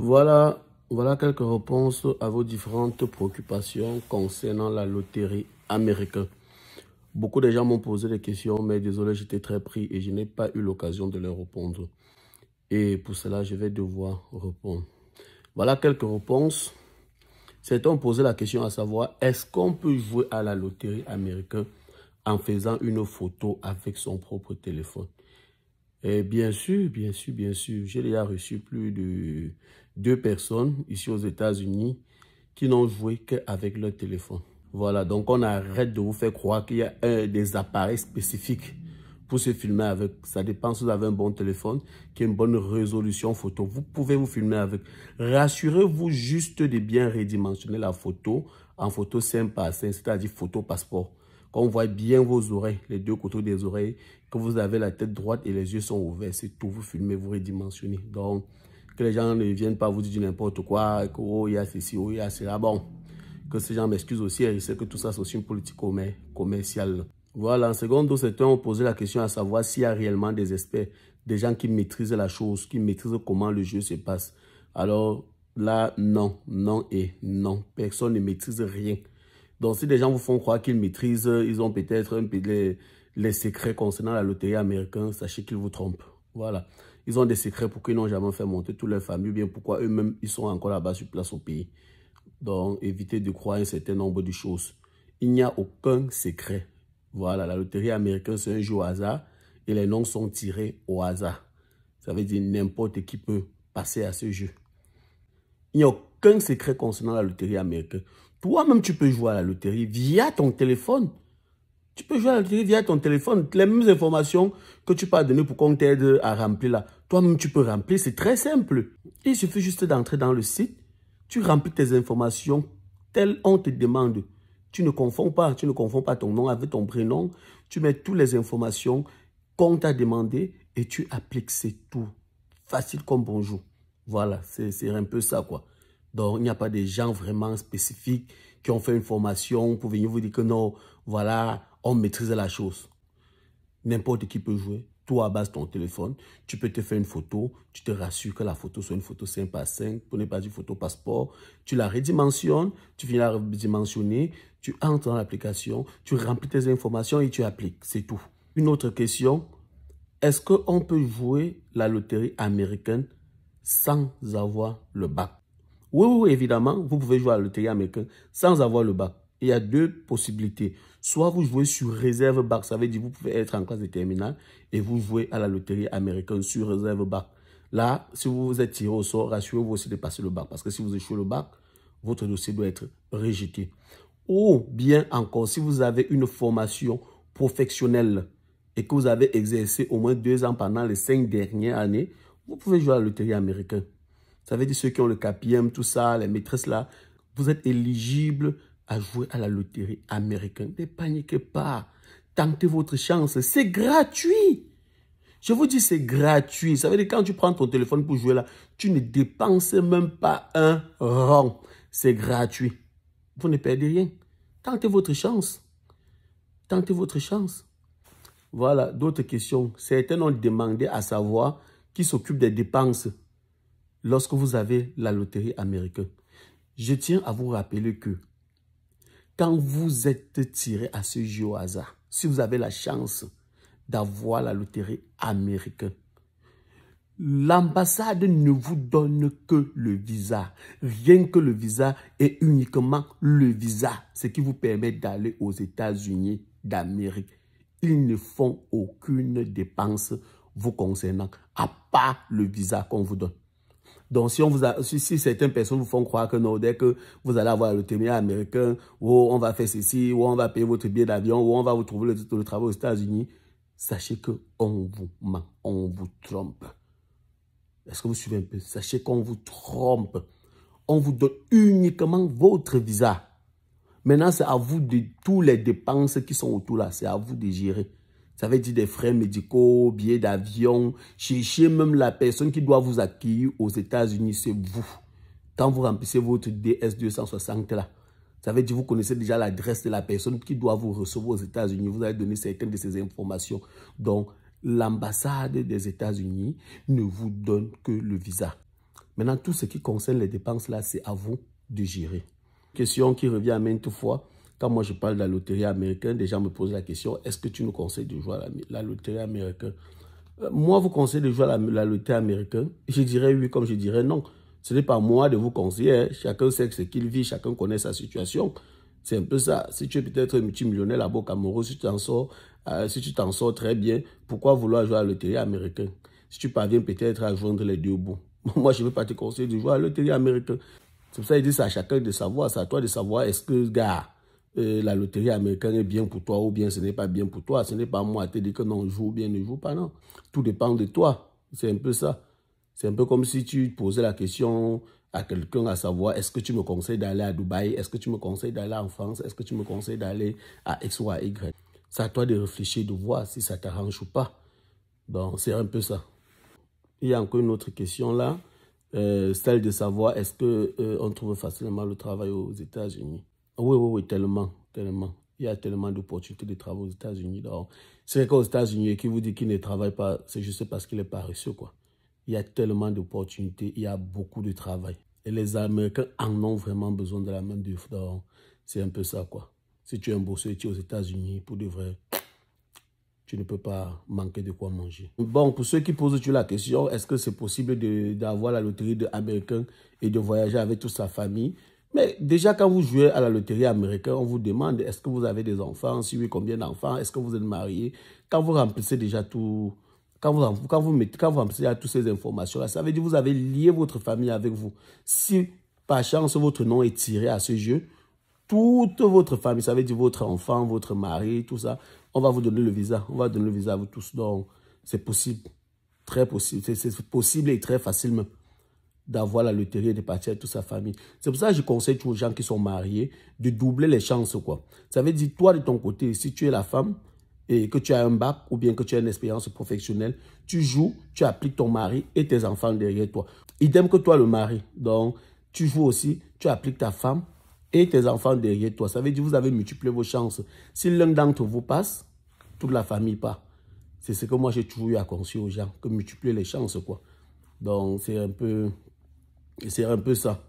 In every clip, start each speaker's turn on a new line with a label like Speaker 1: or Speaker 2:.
Speaker 1: Voilà quelques réponses à vos différentes préoccupations concernant la loterie américaine. Beaucoup de gens m'ont posé des questions, mais désolé, j'étais très pris et je n'ai pas eu l'occasion de leur répondre. Et pour cela, je vais devoir répondre. Voilà quelques réponses. Certains ont posé la question à savoir, est-ce qu'on peut jouer à la loterie américaine en faisant une photo avec son propre téléphone? Et bien sûr. J'ai déjà reçu plus de 2 personnes ici aux États-Unis qui n'ont joué qu'avec leur téléphone. Voilà, donc on arrête de vous faire croire qu'il y a des appareils spécifiques pour se filmer avec. Ça dépend si vous avez un bon téléphone, qui a une bonne résolution photo. Vous pouvez vous filmer avec. Rassurez-vous juste de bien redimensionner la photo en photo 5 par 5, c'est-à-dire photo passeport. Quand on voit bien vos oreilles, les 2 côtés des oreilles, que vous avez la tête droite et les yeux sont ouverts, c'est tout. Vous filmez, vous redimensionnez. Donc, que les gens ne viennent pas vous dire n'importe quoi, que oh, il y a ceci, oh, il y a cela. Bon, que ces gens m'excusent aussi, je sais que tout ça, c'est aussi une politique commerciale. Voilà, en seconde, certains ont posé la question à savoir s'il y a réellement des experts, des gens qui maîtrisent la chose, qui maîtrisent comment le jeu se passe. Alors là, non et non. Personne ne maîtrise rien. Donc, si des gens vous font croire qu'ils maîtrisent, ils ont peut-être un peu les secrets concernant la loterie américaine, sachez qu'ils vous trompent. Voilà. Ils ont des secrets pour qu'ils n'ont jamais fait monter toute leur famille, ou bien pourquoi eux-mêmes, ils sont encore là-bas sur place au pays. Donc, évitez de croire un certain nombre de choses. Il n'y a aucun secret. Voilà, la loterie américaine, c'est un jeu au hasard et les noms sont tirés au hasard. Ça veut dire n'importe qui peut passer à ce jeu. Il n'y a aucun secret concernant la loterie américaine. Toi-même, tu peux jouer à la loterie via ton téléphone. Tu peux jouer à la loterie via ton téléphone. Les mêmes informations que tu peux donner pour qu'on t'aide à remplir là. Toi-même, tu peux remplir. C'est très simple. Il suffit juste d'entrer dans le site. Tu remplis tes informations telles on te demande. Tu ne confonds pas ton nom avec ton prénom. Tu mets toutes les informations qu'on t'a demandé et tu appliques, c'est tout. Facile comme bonjour. Voilà, c'est un peu ça quoi. Donc, il n'y a pas des gens vraiment spécifiques qui ont fait une formation pour venir vous dire que non, voilà, on maîtrise la chose. N'importe qui peut jouer. Toi, à base de ton téléphone, tu peux te faire une photo, tu te rassures que la photo soit une photo 5 par 5, pour ne pas dire photo passeport. Tu la redimensionnes, tu viens la redimensionner, tu entres dans l'application, tu remplis tes informations et tu appliques. C'est tout. Une autre question, est-ce qu'on peut jouer la loterie américaine sans avoir le bac? Oui, évidemment, vous pouvez jouer à la loterie américaine sans avoir le bac. Il y a 2 possibilités. Soit vous jouez sur réserve bac, ça veut dire que vous pouvez être en classe de terminale et vous jouez à la loterie américaine sur réserve bac. Là, si vous êtes tiré au sort, rassurez-vous aussi de passer le bac. Parce que si vous échouez le bac, votre dossier doit être rejeté. Ou bien encore, si vous avez une formation professionnelle et que vous avez exercé au moins 2 ans pendant les 5 dernières années, vous pouvez jouer à la loterie américaine. Ça veut dire ceux qui ont le KPM, tout ça, les maîtresses là, vous êtes éligibles à jouer à la loterie américaine. Ne paniquez pas. Tentez votre chance. C'est gratuit. Je vous dis, c'est gratuit. Ça veut dire quand tu prends ton téléphone pour jouer là, tu ne dépenses même pas un rond. C'est gratuit. Vous ne perdez rien. Tentez votre chance. Tentez votre chance. Voilà, d'autres questions. Certains ont demandé à savoir qui s'occupe des dépenses lorsque vous avez la loterie américaine. Je tiens à vous rappeler que quand vous êtes tiré à ce jeu au hasard, si vous avez la chance d'avoir la loterie américaine, l'ambassade ne vous donne que le visa. Rien que le visa et uniquement le visa, ce qui vous permet d'aller aux États-Unis d'Amérique. Ils ne font aucune dépense vous concernant, à part le visa qu'on vous donne. Donc, si certaines personnes vous font croire que non, dès que vous allez avoir le témoin américain, ou on va faire ceci, ou on va payer votre billet d'avion, ou on va vous trouver le travail aux États-Unis, sachez qu'on vous ment, on vous trompe. Est-ce que vous suivez un peu? Sachez qu'on vous trompe. On vous donne uniquement votre visa. Maintenant, c'est à vous de toutes les dépenses qui sont autour là, c'est à vous de gérer. Ça veut dire des frais médicaux, billets d'avion. Cherchez même la personne qui doit vous accueillir aux États-Unis, c'est vous. Quand vous remplissez votre DS-260 là, ça veut dire que vous connaissez déjà l'adresse de la personne qui doit vous recevoir aux États-Unis. Vous allez donner certaines de ces informations. Donc, l'ambassade des États-Unis ne vous donne que le visa. Maintenant, tout ce qui concerne les dépenses, là, c'est à vous de gérer. Question qui revient à maintes fois. Quand moi, je parle de la loterie américaine, des gens me posent la question, est-ce que tu nous conseilles de jouer à la loterie américaine? Moi, vous conseillez de jouer à la loterie américaine? Je dirais oui, comme je dirais non. Ce n'est pas à moi de vous conseiller. Hein. Chacun sait ce qu'il vit, chacun connaît sa situation. C'est un peu ça. Si tu es peut-être multimillionnaire là-bas au Cameroun, si tu t'en sors très bien, pourquoi vouloir jouer à la loterie américaine? Si tu parviens peut-être à joindre les deux bouts. Moi, je ne veux pas te conseiller de jouer à la loterie américaine. C'est pour ça qu'il dit c'est à chacun de savoir. C'est à toi de savoir est-ce que, gars, la loterie américaine est bien pour toi ou bien ce n'est pas bien pour toi. Ce n'est pas à moi à te dire que non, joue ou bien ne joue pas, non. Tout dépend de toi. C'est un peu ça. C'est un peu comme si tu posais la question à quelqu'un à savoir est-ce que tu me conseilles d'aller à Dubaï, est-ce que tu me conseilles d'aller en France, est-ce que tu me conseilles d'aller à X ou à Y. C'est à toi de réfléchir, de voir si ça t'arrange ou pas. Donc, c'est un peu ça. Il y a encore une autre question là, celle de savoir est-ce qu'on trouve facilement le travail aux États-Unis. Oui, tellement, tellement. Il y a tellement d'opportunités de travail aux États-Unis. C'est qu'aux États-Unis, qui vous dit qu'il ne travaille pas, c'est juste parce qu'il est paresseux, quoi. Il y a tellement d'opportunités, il y a beaucoup de travail. Et les Américains en ont vraiment besoin de la main-d'œuvre. Donc, c'est un peu ça, quoi. Si tu es un bosseur, tu es aux États-Unis, pour de vrai, tu ne peux pas manquer de quoi manger. Bon, pour ceux qui posent la question, est-ce que c'est possible d'avoir la loterie américaine et de voyager avec toute sa famille? Mais déjà, quand vous jouez à la loterie américaine, on vous demande, est-ce que vous avez des enfants? Si oui, combien d'enfants? Est-ce que vous êtes marié? Quand vous remplissez déjà tout, quand vous remplissez toutes ces informations-là, ça veut dire que vous avez lié votre famille avec vous. Si, par chance, votre nom est tiré à ce jeu, toute votre famille, ça veut dire votre enfant, votre mari, tout ça, on va vous donner le visa. On va donner le visa à vous tous. Donc, c'est possible, très possible. C'est possible et très facilement d'avoir la loterie et de partir avec toute sa famille. C'est pour ça que je conseille aux gens qui sont mariés de doubler les chances, quoi. Ça veut dire, toi, de ton côté, si tu es la femme et que tu as un bac ou bien que tu as une expérience professionnelle, tu joues, tu appliques ton mari et tes enfants derrière toi. Idem que toi, le mari. Donc, tu joues aussi, tu appliques ta femme et tes enfants derrière toi. Ça veut dire que vous avez multiplié vos chances. Si l'un d'entre vous passe, toute la famille part. C'est ce que moi j'ai toujours eu à conseiller aux gens, que multiplier les chances, quoi. Donc, c'est un peu ça.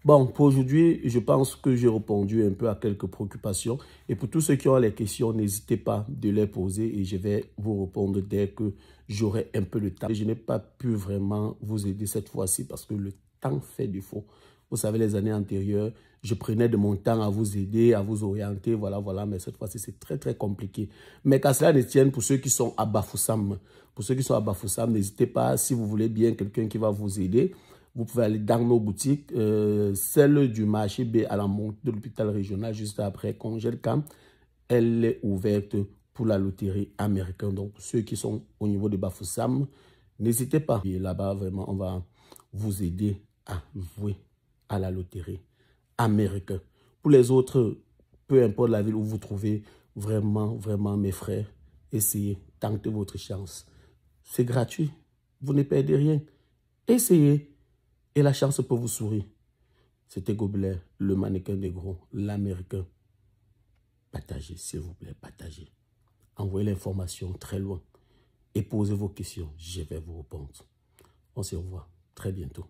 Speaker 1: Bon, pour aujourd'hui, je pense que j'ai répondu un peu à quelques préoccupations. Et pour tous ceux qui ont les questions, n'hésitez pas de les poser et je vais vous répondre dès que j'aurai un peu de temps. Je n'ai pas pu vraiment vous aider cette fois-ci parce que le temps fait défaut. Vous savez, les années antérieures, je prenais de mon temps à vous aider, à vous orienter, voilà, mais cette fois-ci, c'est très, très compliqué. Mais qu'à cela ne tienne, pour ceux qui sont à Bafoussam, n'hésitez pas, si vous voulez bien quelqu'un qui va vous aider, vous pouvez aller dans nos boutiques, celle du marché B à la montée de l'hôpital régional, juste après Congelcam, elle est ouverte pour la loterie américaine. Donc, ceux qui sont au niveau de Bafoussam, n'hésitez pas. Et là-bas, vraiment, on va vous aider à jouer à la loterie américaine. Pour les autres, peu importe la ville où vous vous trouvez, vraiment, mes frères, essayez, tentez votre chance. C'est gratuit, vous ne perdez rien. Essayez et la chance peut vous sourire. C'était Gobler, le mannequin des gros, l'américain. Partagez, s'il vous plaît, partagez. Envoyez l'information très loin et posez vos questions. Je vais vous répondre. On se revoit très bientôt.